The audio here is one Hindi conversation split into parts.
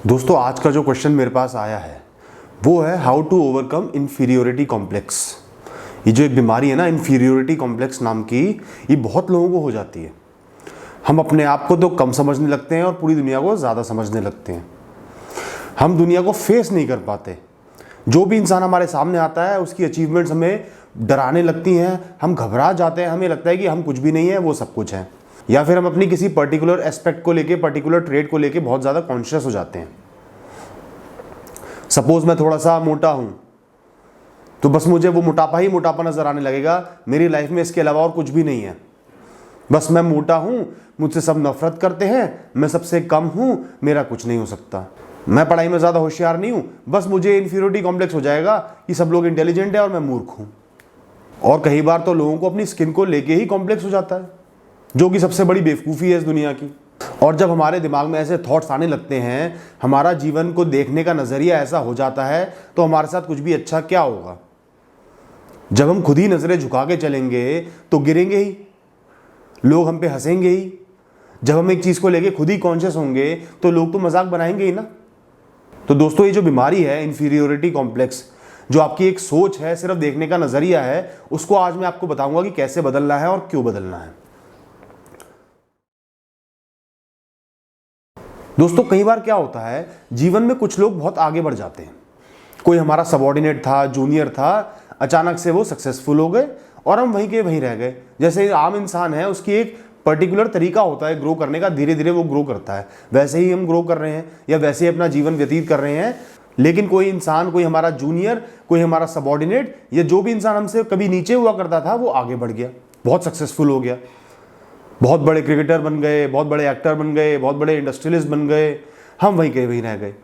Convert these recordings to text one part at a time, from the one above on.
दोस्तों आज का जो क्वेश्चन मेरे पास आया है वो है how to overcome inferiority complex. ये जो एक बीमारी है ना इन्फीरियोरिटी कॉम्प्लेक्स नाम की, ये बहुत लोगों को हो जाती है। हम अपने आप को तो कम समझने लगते हैं और पूरी दुनिया को ज़्यादा समझने लगते हैं। हम दुनिया को फेस नहीं कर पाते। जो भी इंसान हमारे सामने आता है उसकी अचीवमेंट्स हमें डराने लगती हैं, हम घबरा जाते हैं, हमें लगता है कि हम कुछ भी नहीं है, वो सब कुछ है। या फिर हम अपनी किसी पर्टिकुलर एस्पेक्ट को लेके, पर्टिकुलर ट्रेड को लेके बहुत ज़्यादा कॉन्शियस हो जाते हैं। सपोज मैं थोड़ा सा मोटा हूं तो बस मुझे वो मोटापा ही मोटापा नजर आने लगेगा, मेरी लाइफ में इसके अलावा और कुछ भी नहीं है। बस मैं मोटा हूं, मुझसे सब नफरत करते हैं, मैं सबसे कम हूं, मेरा कुछ नहीं हो सकता। मैं पढ़ाई में ज़्यादा होशियार नहीं हूं, बस मुझे इन्फीरियोरिटी कॉम्प्लेक्स हो जाएगा कि सब लोग इंटेलिजेंट है और मैं मूर्ख हूं। और कई बार तो लोगों को अपनी स्किन को लेके ही कॉम्प्लेक्स हो जाता है, जो कि सबसे बड़ी बेवकूफ़ी है इस दुनिया की। और जब हमारे दिमाग में ऐसे थॉट्स आने लगते हैं, हमारा जीवन को देखने का नज़रिया ऐसा हो जाता है, तो हमारे साथ कुछ भी अच्छा क्या होगा। जब हम खुद ही नज़रें झुका के चलेंगे तो गिरेंगे ही, लोग हम पे हंसेंगे ही। जब हम एक चीज़ को लेके खुद ही कॉन्शियस होंगे तो लोग तो मजाक बनाएंगे ही ना। तो दोस्तों ये जो बीमारी है इन्फीरियोरिटी कॉम्प्लेक्स, जो आपकी एक सोच है, सिर्फ देखने का नज़रिया है, उसको आज मैं आपको बताऊंगा कि कैसे बदलना है और क्यों बदलना है। दोस्तों कई बार क्या होता है, जीवन में कुछ लोग बहुत आगे बढ़ जाते हैं। कोई हमारा सबॉर्डिनेट था, जूनियर था, अचानक से वो सक्सेसफुल हो गए और हम वहीं के वहीं रह गए। जैसे आम इंसान है, उसकी एक पर्टिकुलर तरीका होता है ग्रो करने का, धीरे धीरे वो ग्रो करता है। वैसे ही हम ग्रो कर रहे हैं या वैसे ही अपना जीवन व्यतीत कर रहे हैं। लेकिन कोई इंसान, कोई हमारा जूनियर, कोई हमारा सबॉर्डिनेट, या जो भी इंसान हमसे कभी नीचे हुआ करता था, वो आगे बढ़ गया, बहुत सक्सेसफुल हो गया, बहुत बड़े क्रिकेटर बन गए, बहुत बड़े एक्टर बन गए, बहुत बड़े इंडस्ट्रियलिस्ट बन गए। हम वहीं के वहीं रह गए।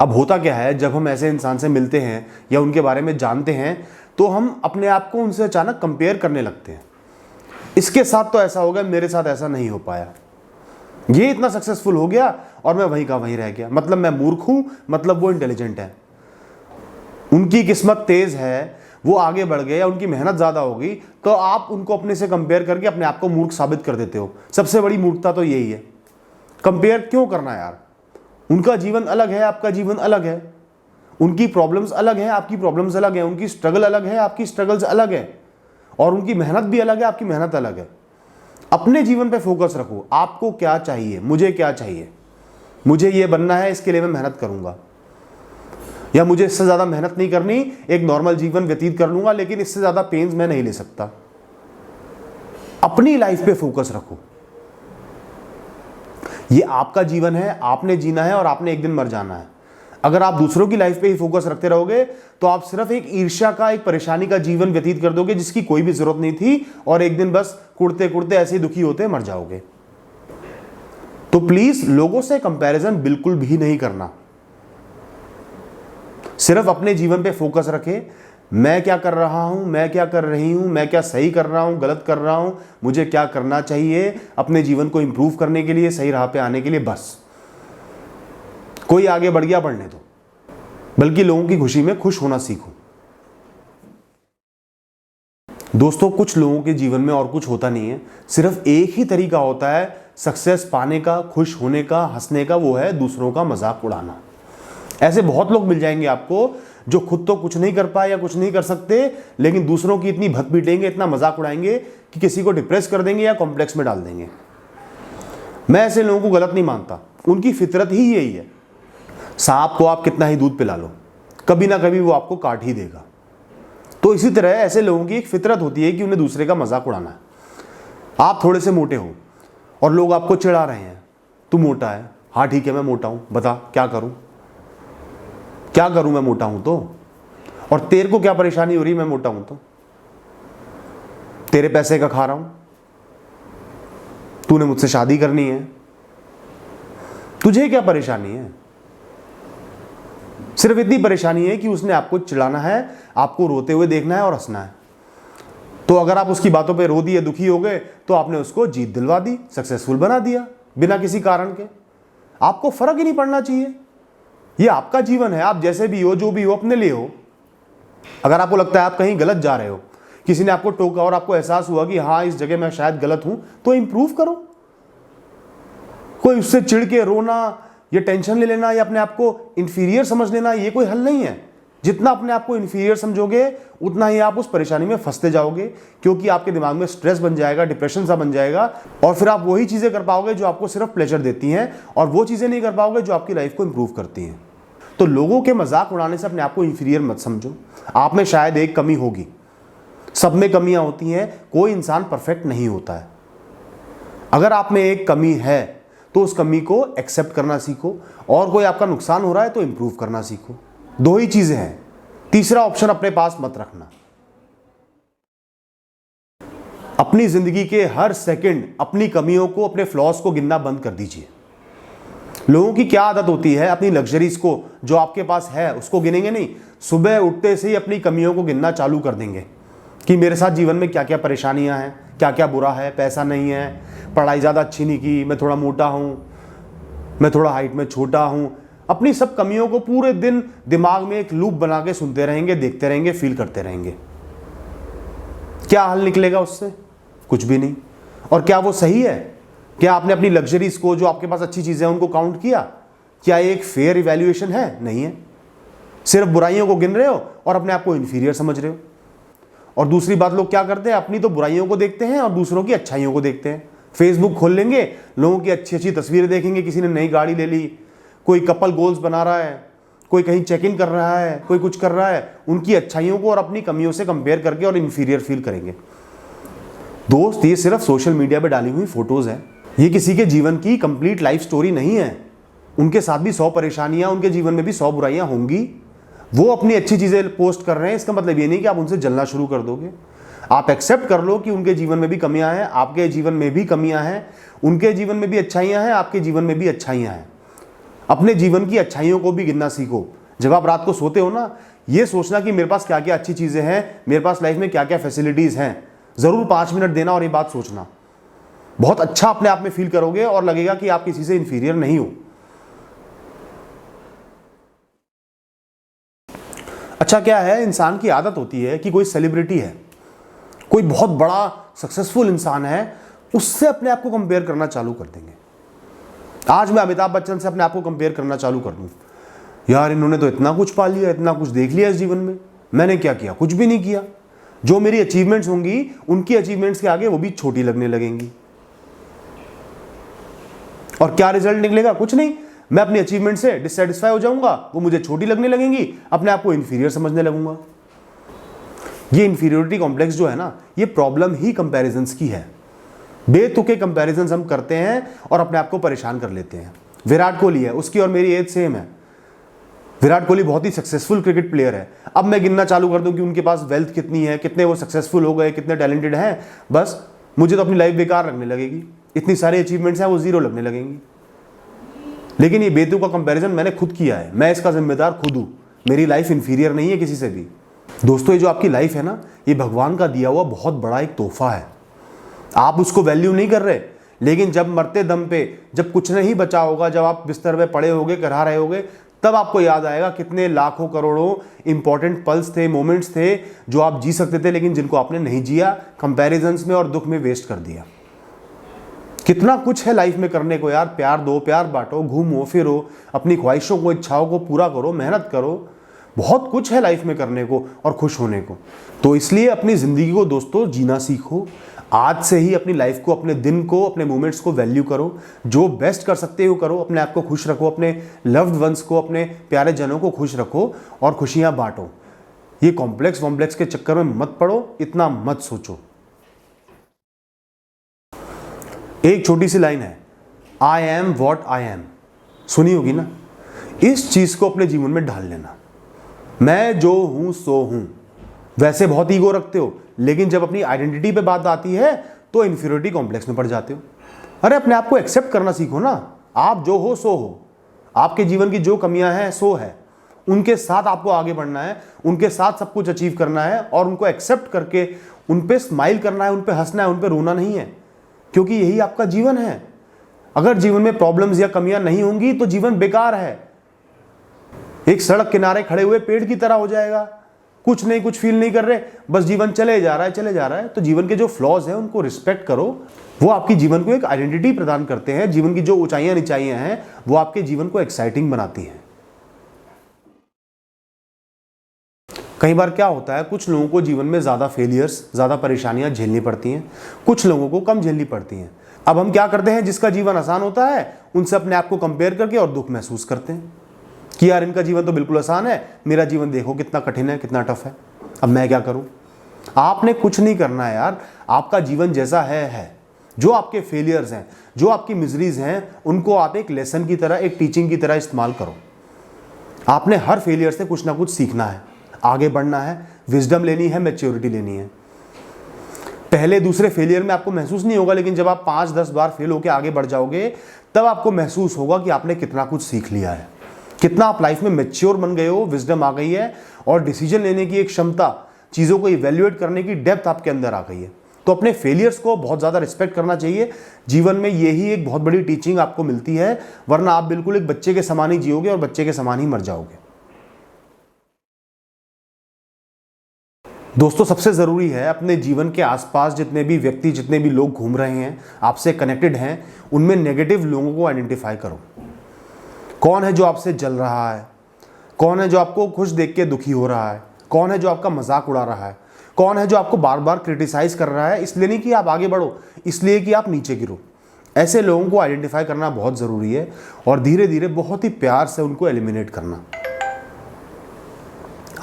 अब होता क्या है, जब हम ऐसे इंसान से मिलते हैं या उनके बारे में जानते हैं तो हम अपने आप को उनसे अचानक कंपेयर करने लगते हैं। इसके साथ तो ऐसा हो गया, मेरे साथ ऐसा नहीं हो पाया, ये इतना सक्सेसफुल हो गया और मैं वहीं का वहीं रह गया। मतलब मैं मूर्ख हूं, मतलब वो इंटेलिजेंट है। उनकी किस्मत तेज है, वो आगे बढ़ गए या उनकी मेहनत ज़्यादा होगी, तो आप उनको अपने से कंपेयर करके अपने आप को मूर्ख साबित कर देते हो। सबसे बड़ी मूर्खता तो यही है। कंपेयर क्यों करना यार? उनका जीवन अलग है, आपका जीवन अलग है। उनकी प्रॉब्लम्स अलग है, आपकी प्रॉब्लम्स अलग है। उनकी स्ट्रगल अलग है, आपकी स्ट्रगल्स अलग है। और उनकी मेहनत भी अलग है, आपकी मेहनत अलग है। अपने जीवन पे फोकस रखो। आपको क्या चाहिए, मुझे क्या चाहिए, मुझे ये बनना है, इसके लिए मैं मेहनत करूंगा, या मुझे इससे ज़्यादा मेहनत नहीं करनी, एक नॉर्मल जीवन व्यतीत कर लूंगा, लेकिन इससे ज़्यादा पेन्स मैं नहीं ले सकता। अपनी लाइफ पे फोकस रखो। ये आपका जीवन है, आपने जीना है और आपने एक दिन मर जाना है। अगर आप दूसरों की लाइफ पे ही फोकस रखते रहोगे तो आप सिर्फ एक ईर्ष्या का, एक परेशानी का जीवन व्यतीत कर दोगे, जिसकी कोई भी जरूरत नहीं थी, और एक दिन बस कुड़ते कुड़ते ऐसे ही दुखी होते मर जाओगे। तो प्लीज लोगों से कंपैरिजन बिल्कुल भी नहीं करना। सिर्फ अपने जीवन पे फोकस रखें। मैं क्या कर रहा हूं, मैं क्या कर रही हूं, मैं क्या सही कर रहा हूं, गलत कर रहा हूं, मुझे क्या करना चाहिए अपने जीवन को इंप्रूव करने के लिए, सही राह पे आने के लिए। बस कोई आगे बढ़ गया बढ़ने दो, बल्कि लोगों की खुशी में खुश होना सीखो। दोस्तों कुछ लोगों के जीवन में और कुछ होता नहीं है, सिर्फ एक ही तरीका होता है सक्सेस पाने का, खुश होने का, हंसने का, वो है दूसरों का मजाक उड़ाना। ऐसे बहुत लोग मिल जाएंगे आपको जो खुद तो कुछ नहीं कर पाए या कुछ नहीं कर सकते, लेकिन दूसरों की इतनी भत पीटेंगे, इतना मजाक उड़ाएंगे कि किसी को डिप्रेस कर देंगे या कॉम्प्लेक्स में डाल देंगे। मैं ऐसे लोगों को गलत नहीं मानता, उनकी फितरत ही यही है। सांप को आप कितना ही दूध पिला लो, कभी ना कभी वो आपको काट ही देगा। तो इसी तरह ऐसे लोगों की एक फितरत होती है कि उन्हें दूसरे का मजाक उड़ाना है। आप थोड़े से मोटे हो और लोग आपको चिढ़ा रहे हैं, तू मोटा है। हाँ ठीक है, मैं मोटा हूं, बता क्या करूं, क्या करूं, मैं मोटा हूं तो, और तेरे को क्या परेशानी हो रही है, मैं मोटा हूं तो, तेरे पैसे का खा रहा हूं, तूने मुझसे शादी करनी है, तुझे क्या परेशानी है? सिर्फ इतनी परेशानी है कि उसने आपको चिढ़ाना है, आपको रोते हुए देखना है और हंसना है। तो अगर आप उसकी बातों पे रो दिए, दुखी हो गए, तो आपने उसको जीत दिलवा दी, सक्सेसफुल बना दिया बिना किसी कारण के। आपको फर्क ही नहीं पड़ना चाहिए। ये आपका जीवन है, आप जैसे भी हो, जो भी हो, अपने लिए हो। अगर आपको लगता है आप कहीं गलत जा रहे हो, किसी ने आपको टोका और आपको एहसास हुआ कि हाँ इस जगह मैं शायद गलत हूं, तो इंप्रूव करो। कोई उससे चिढ़ के रोना ये टेंशन ले लेना या अपने आप को इंफीरियर समझ लेना ये कोई हल नहीं है। जितना अपने आप को इंफीरियर समझोगे उतना ही आप उस परेशानी में फंसते जाओगे, क्योंकि आपके दिमाग में स्ट्रेस बन जाएगा, डिप्रेशन सा बन जाएगा, और फिर आप वही चीजें कर पाओगे जो आपको सिर्फ प्लेजर देती हैं, और वो चीजें नहीं कर पाओगे जो आपकी लाइफ को इंप्रूव करती हैं। तो लोगों के मजाक उड़ाने से अपने आप को इंफीरियर मत समझो। आप में शायद एक कमी होगी, सब में कमियां होती हैं, कोई इंसान परफेक्ट नहीं होता है। अगर आप में एक कमी है तो उस कमी को एक्सेप्ट करना सीखो, और कोई आपका नुकसान हो रहा है तो इंप्रूव करना सीखो। दो ही चीजें हैं, तीसरा ऑप्शन अपने पास मत रखना। अपनी जिंदगी के हर सेकंड अपनी कमियों को, अपने फ्लॉज को गिनना बंद कर दीजिए। लोगों की क्या आदत होती है, अपनी लग्जरीज को जो आपके पास है उसको गिनेंगे नहीं, सुबह उठते से ही अपनी कमियों को गिनना चालू कर देंगे कि मेरे साथ जीवन में क्या क्या परेशानियां हैं, क्या क्या बुरा है, पैसा नहीं है, पढ़ाई ज़्यादा अच्छी नहीं की, मैं थोड़ा मोटा हूं, मैं थोड़ा हाइट में छोटा हूं। अपनी सब कमियों को पूरे दिन दिमाग में एक लूप बना के सुनते रहेंगे, देखते रहेंगे, फील करते रहेंगे। क्या हल निकलेगा उससे? कुछ भी नहीं। और क्या वो सही है? क्या आपने अपनी लग्जरीज को, जो आपके पास अच्छी चीजें हैं, उनको काउंट किया? क्या एक फेयर इवैल्यूएशन है? नहीं है। सिर्फ बुराइयों को गिन रहे हो और अपने आप को इंफीरियर समझ रहे हो। और दूसरी बात, लोग क्या करते हैं, अपनी तो बुराइयों को देखते हैं और दूसरों की अच्छाइयों को देखते हैं। फेसबुक खोल लेंगे, लोगों की अच्छी अच्छी तस्वीरें देखेंगे, किसी ने नई गाड़ी ले ली, कोई कपल गोल्स बना रहा है, कोई कहीं चेक इन कर रहा है, कोई कुछ कर रहा है, उनकी अच्छाइयों को और अपनी कमियों से कंपेयर करके और इंफीरियर फील करेंगे। दोस्त, ये सिर्फ सोशल मीडिया पे डाली हुई फोटोज हैं, ये किसी के जीवन की कंप्लीट लाइफ स्टोरी नहीं है। उनके साथ भी 100 परेशानियां, उनके जीवन में भी 100 बुराइयां होंगी। वो अपनी अच्छी चीजें पोस्ट कर रहे हैं, इसका मतलब ये नहीं कि आप उनसे जलना शुरू कर दोगे। आप एक्सेप्ट कर लो कि उनके जीवन में भी कमियां हैं, आपके जीवन में भी कमियां हैं, उनके जीवन में भी अच्छाइयां हैं, आपके जीवन में भी अच्छाइयां हैं। अपने जीवन की अच्छाइयों को भी गिनना सीखो। जब आप रात को सोते हो ना, ये सोचना कि मेरे पास क्या क्या अच्छी चीजें हैं, मेरे पास लाइफ में क्या क्या फैसिलिटीज हैं, जरूर 5 मिनट देना और ये बात सोचना। बहुत अच्छा अपने आप में फील करोगे और लगेगा कि आप किसी से इंफीरियर नहीं हो। अच्छा, क्या है, इंसान की आदत होती है कि कोई सेलिब्रिटी है, कोई बहुत बड़ा सक्सेसफुल इंसान है, उससे अपने आप को कंपेयर करना चालू कर देंगे। आज मैं अमिताभ बच्चन से अपने आप को कंपेयर करना चालू कर दूं, यार इन्होंने तो इतना कुछ पा लिया, इतना कुछ देख लिया इस जीवन में, मैंने क्या किया? कुछ भी नहीं किया। जो मेरी अचीवमेंट्स होंगी, उनकी अचीवमेंट्स के आगे वो भी छोटी लगने लगेंगी। और क्या रिजल्ट निकलेगा? कुछ नहीं। मैं अपनी अचीवमेंट से डिससेटिस्फाई हो जाऊंगा, वो मुझे छोटी लगने लगेंगी, अपने आप को इंफीरियर समझने लगूंगा। ये इंफीरियोरिटी कॉम्प्लेक्स जो है ना, ये प्रॉब्लम ही कंपैरिजंस की है। बेतुके कंपैरिजंस हम करते हैं और अपने आप को परेशान कर लेते हैं। विराट कोहली है, उसकी और मेरी एज सेम है। विराट कोहली बहुत ही सक्सेसफुल क्रिकेट प्लेयर है। अब मैं गिनना चालू कर दूं कि उनके पास वेल्थ कितनी है, कितने वो सक्सेसफुल हो गए, कितने टैलेंटेड हैं, बस मुझे तो अपनी लाइफ बेकार लगने लगेगी। इतनी सारी अचीवमेंट्स हैं, वो जीरो लगने लगेंगी। लेकिन ये बेतुका कंपैरिजन मैंने खुद किया है, मैं इसका जिम्मेदार खुद हूं। मेरी लाइफ इंफीरियर नहीं है किसी से भी। दोस्तों, ये जो आपकी लाइफ है ना, ये भगवान का दिया हुआ बहुत बड़ा एक तोहफा है। आप उसको वैल्यू नहीं कर रहे, लेकिन जब मरते दम पे, जब कुछ नहीं बचा होगा, जब आप बिस्तर पे पड़े होगे, करा रहे होगे, तब आपको याद आएगा कितने लाखों करोड़ों इंपॉर्टेंट पल्स थे, मोमेंट्स थे जो आप जी सकते थे, लेकिन जिनको आपने नहीं जिया, कंपैरिजंस में और दुख में वेस्ट कर दिया। कितना कुछ है लाइफ में करने को यार। प्यार दो, प्यार बांटो, घूमो फिरो, अपनी ख्वाहिशों को, इच्छाओं को पूरा करो, मेहनत करो। बहुत कुछ है लाइफ में करने को और खुश होने को। तो इसलिए अपनी जिंदगी को दोस्तों जीना सीखो। आज से ही अपनी लाइफ को, अपने दिन को, अपने मोमेंट्स को वैल्यू करो। जो बेस्ट कर सकते हो करो, अपने आप को खुश रखो, अपने लव्ड वंस को, अपने प्यारे जनों को खुश रखो और खुशियां बांटो। ये कॉम्प्लेक्स के चक्कर में मत पड़ो, इतना मत सोचो। एक छोटी सी लाइन है, I am what I am, सुनी होगी ना। इस चीज को अपने जीवन में ढाल लेना। मैं जो हूं सो हूं। वैसे बहुत ईगो रखते हो, लेकिन जब अपनी आइडेंटिटी पे बात आती है तो इंफीरियरिटी कॉम्प्लेक्स में पड़ जाते हो। अरे अपने आप को एक्सेप्ट करना सीखो ना। आप जो हो सो हो। आपके जीवन की जो कमियां हैं सो है, उनके साथ आपको आगे बढ़ना है, उनके साथ सब कुछ अचीव करना है और उनको एक्सेप्ट करके उन पे स्माइल करना है, उन पे हंसना है, उन पे रोना नहीं है, क्योंकि यही आपका जीवन है। अगर जीवन में प्रॉब्लम्स या कमियां नहीं होंगी तो जीवन बेकार है, एक सड़क किनारे खड़े हुए पेड़ की तरह हो जाएगा। कुछ नहीं, कुछ फील नहीं कर रहे, बस जीवन चले जा रहा है, चले जा रहा है। तो जीवन के जो फ्लॉज हैं उनको रिस्पेक्ट करो, वो आपकी जीवन को एक आइडेंटिटी प्रदान करते हैं। जीवन की जो ऊंचाइयां नीचाइयां हैं वो आपके जीवन को एक्साइटिंग बनाती हैं। कई बार क्या होता है, कुछ लोगों को जीवन में ज़्यादा फेलियर्स, ज़्यादा परेशानियां झेलनी पड़ती हैं, कुछ लोगों को कम झेलनी पड़ती हैं। अब हम क्या करते हैं, जिसका जीवन आसान होता है उनसे अपने आप को कंपेयर करके और दुख महसूस करते हैं कि यार इनका जीवन तो बिल्कुल आसान है, मेरा जीवन देखो कितना कठिन है, कितना टफ है, अब मैं क्या करूं। आपने कुछ नहीं करना है यार, आपका जीवन जैसा है। जो आपके फेलियर्स हैं, जो आपकी मिजरीज हैं, उनको आप एक लेसन की तरह, एक टीचिंग की तरह इस्तेमाल करो। आपने हर फेलियर से कुछ ना कुछ सीखना है, आगे बढ़ना है, विजडम लेनी है, मैच्योरिटी लेनी है। पहले दूसरे फेलियर में आपको महसूस नहीं होगा, लेकिन जब आप 5-10 बार फेल होकर आगे बढ़ जाओगे तब आपको महसूस होगा कि आपने कितना कुछ सीख लिया है, कितना आप लाइफ में मैच्योर बन गए हो, विजडम आ गई है और डिसीजन लेने की एक क्षमता, चीज़ों को इवैल्यूएट करने की डेप्थ आपके अंदर आ गई है। तो अपने फेलियर्स को बहुत ज़्यादा रिस्पेक्ट करना चाहिए। जीवन में यही एक बहुत बड़ी टीचिंग आपको मिलती है, वरना आप बिल्कुल एक बच्चे के समान ही जियोगे और बच्चे के समान ही मर जाओगे। दोस्तों, सबसे ज़रूरी है अपने जीवन के आसपास जितने भी व्यक्ति, जितने भी लोग घूम रहे हैं, आपसे कनेक्टेड हैं, उनमें नेगेटिव लोगों को आइडेंटिफाई करो। कौन है जो आपसे जल रहा है, कौन है जो आपको खुश देख के दुखी हो रहा है, कौन है जो आपका मजाक उड़ा रहा है, कौन है जो आपको बार बार क्रिटिसाइज कर रहा है, इसलिए नहीं कि आप आगे बढ़ो, इसलिए कि आप नीचे गिरो। ऐसे लोगों को आइडेंटिफाई करना बहुत ज़रूरी है और धीरे धीरे बहुत ही प्यार से उनको एलिमिनेट करना।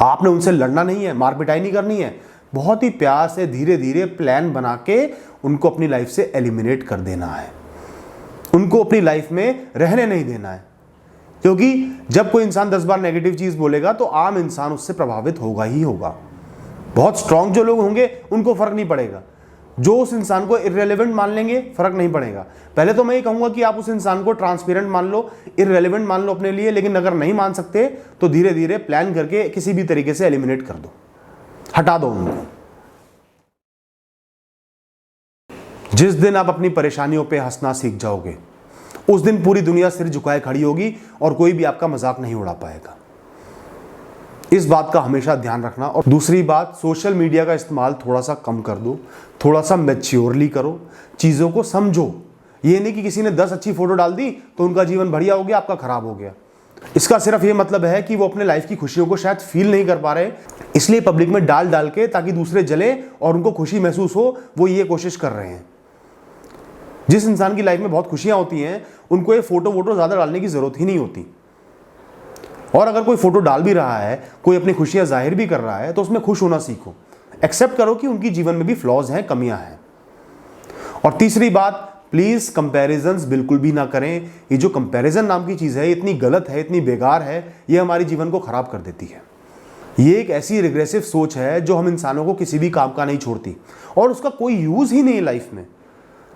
आपने उनसे लड़ना नहीं है, मार पिटाई नहीं करनी है, बहुत ही प्यार से धीरे धीरे प्लान बना के उनको अपनी लाइफ से एलिमिनेट कर देना है। उनको अपनी लाइफ में रहने नहीं देना है, क्योंकि जब कोई इंसान 10 बार नेगेटिव चीज़ बोलेगा तो आम इंसान उससे प्रभावित होगा ही होगा। बहुत स्ट्रांग जो लोग होंगे उनको फर्क नहीं पड़ेगा, जो उस इंसान को इररेलेवेंट मान लेंगे फर्क नहीं पड़ेगा। पहले तो मैं ये कहूँगा कि आप उस इंसान को ट्रांसपेरेंट मान लो, इररेलेवेंट मान लो अपने लिए, लेकिन अगर नहीं मान सकते तो धीरे धीरे प्लान करके किसी भी तरीके से एलिमिनेट कर दो, हटा दो उनको। जिस दिन आप अपनी परेशानियों पे हंसना सीख जाओगे, उस दिन पूरी दुनिया सिर झुकाए खड़ी होगी और कोई भी आपका मजाक नहीं उड़ा पाएगा। इस बात का हमेशा ध्यान रखना। और दूसरी बात, सोशल मीडिया का इस्तेमाल थोड़ा सा कम कर दो, थोड़ा सा मैच्योरली करो, चीज़ों को समझो। ये नहीं कि किसी ने 10 अच्छी फोटो डाल दी तो उनका जीवन बढ़िया हो गया, आपका खराब हो गया। इसका सिर्फ ये मतलब है कि वो अपने लाइफ की खुशियों को शायद फील नहीं कर पा रहे, इसलिए पब्लिक में डाल डाल के, ताकि दूसरे जले और उनको खुशी महसूस हो, वो ये कोशिश कर रहे हैं। जिस इंसान की लाइफ में बहुत खुशियां होती हैं उनको ये फोटो वोटो ज़्यादा डालने की ज़रूरत ही नहीं होती। और अगर कोई फोटो डाल भी रहा है, कोई अपनी खुशियां जाहिर भी कर रहा है, तो उसमें खुश होना सीखो। एक्सेप्ट करो कि उनकी जीवन में भी फ्लॉज हैं, कमियां हैं। और तीसरी बात, प्लीज़ कंपैरिजंस बिल्कुल भी ना करें। ये जो कंपैरिजन नाम की चीज़ है, इतनी गलत है, इतनी बेकार है, ये हमारे जीवन को ख़राब कर देती है। ये एक ऐसी रिग्रेसिव सोच है जो हम इंसानों को किसी भी काम का नहीं छोड़ती और उसका कोई यूज़ ही नहीं है लाइफ में।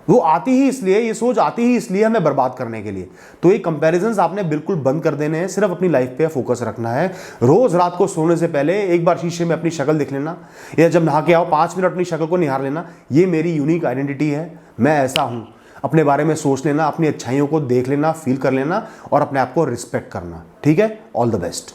वो आती ही इसलिए, ये सोच आती ही इसलिए हमें बर्बाद करने के लिए। तो ये कंपैरिजंस आपने बिल्कुल बंद कर देने हैं, सिर्फ अपनी लाइफ पे फोकस रखना है। रोज रात को सोने से पहले एक बार शीशे में अपनी शक्ल देख लेना, या जब नहा के आओ 5 मिनट अपनी शक्ल को निहार लेना। ये मेरी यूनिक आइडेंटिटी है, मैं ऐसा हूँ। अपने बारे में सोच लेना, अपनी अच्छाइयों को देख लेना, फील कर लेना और अपने आप को रिस्पेक्ट करना। ठीक है, ऑल द बेस्ट।